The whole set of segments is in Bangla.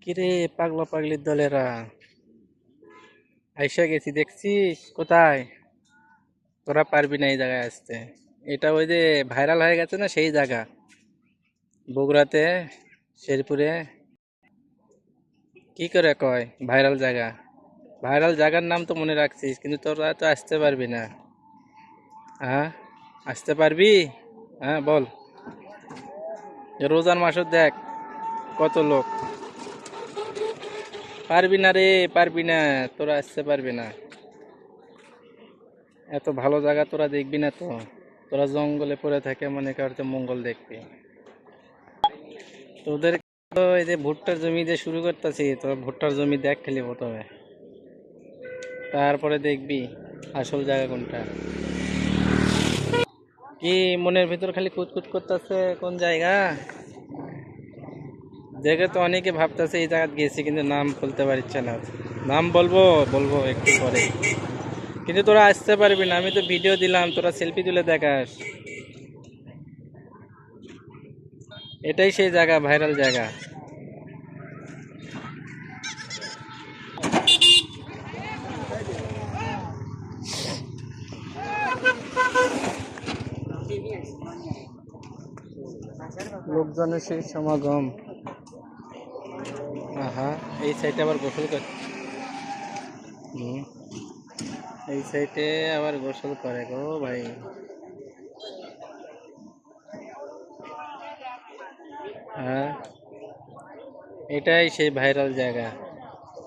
কিরে পাগলা পাগলির দলেরা, আইসা গেছি দেখছিস কোথায়? তোরা পারবি না এই জায়গায় আসতে। এটা ওই যে ভাইরাল হয়ে গেছে না সেই জায়গা, বগুড়াতে, শেরপুরে। কি করে কয় ভাইরাল জায়গা? ভাইরাল জায়গার নাম তো মনে রাখছিস, কিন্তু তোরা তো আসতে পারবি না। হ্যাঁ, আসতে পারবি? হ্যাঁ বল। রোজার মাসও দেখ কত লোক। পারবি না রে, পারবি না, তোরা আসতে পারবি না। এত ভালো জায়গা তোরা দেখবি না তো। তোরা জঙ্গলে পড়ে থাকে মনে করতে মঙ্গল দেখবি। তোদের তো এই যে ভুট্টার জমি দিয়ে শুরু করতেছি, তোরা ভুট্টার জমি দেখ খালি প্রথমে, তারপরে দেখবি আসল জায়গা কোনটা। কি মনের ভিতর খালি কুতকুত করতেছে কোন জায়গা? দেখে তো অনেকে ভাবতেছে এই জায়গা গেছি, কিন্তু নাম বলতে পারছে না। নাম বলবো বলবো একটু পরে, কিন্তু তোরা আসতে পারবি না। আমি তো ভিডিও দিলাম, তোরা সেলফি তুলে দেখাস। এটাই সেই জায়গা, ভাইরাল জায়গা। লোকজনের সেই সমাগম। আহা, এই সাইডে আবার গোসল করে। হুম, এই সাইডে আবার গোসল করে গো ভাই। হ্যাঁ, এটাই সেই ভাইরাল জায়গা।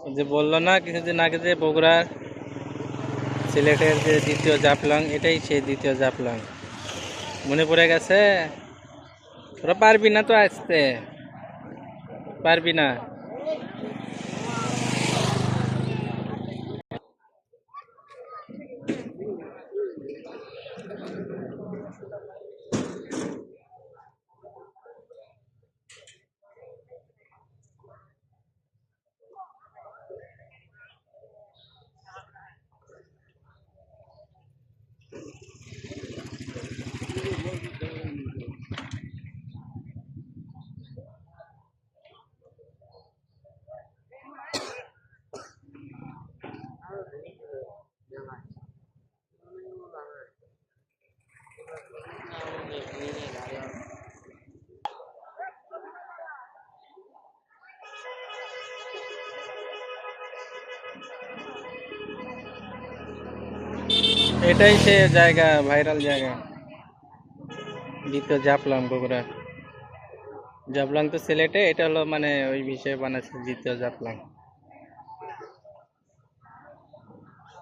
ওই যে বললো না কিছুদিন আগে যে বগুড়া সিলেটের যে দ্বিতীয় জাফলং, এটাই সেই দ্বিতীয় জাফলং। মনে পড়ে গেছে? তোরা পারবি না তো আসতে, পারবি না। এটাই সেই জায়গা, ভাইরাল জায়গা, দ্বিতীয় জাফলং বগুড়া। জাফলং তো সিলেটে, এটা হলো মানে ওই বিষয়ে বানাচ্ছে দ্বিতীয় জাফলং।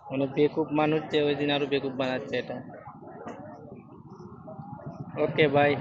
মানে বেকুব মানুষ যে ওই দিন আরো বেকুব বানাচ্ছে এটা। Okay bye.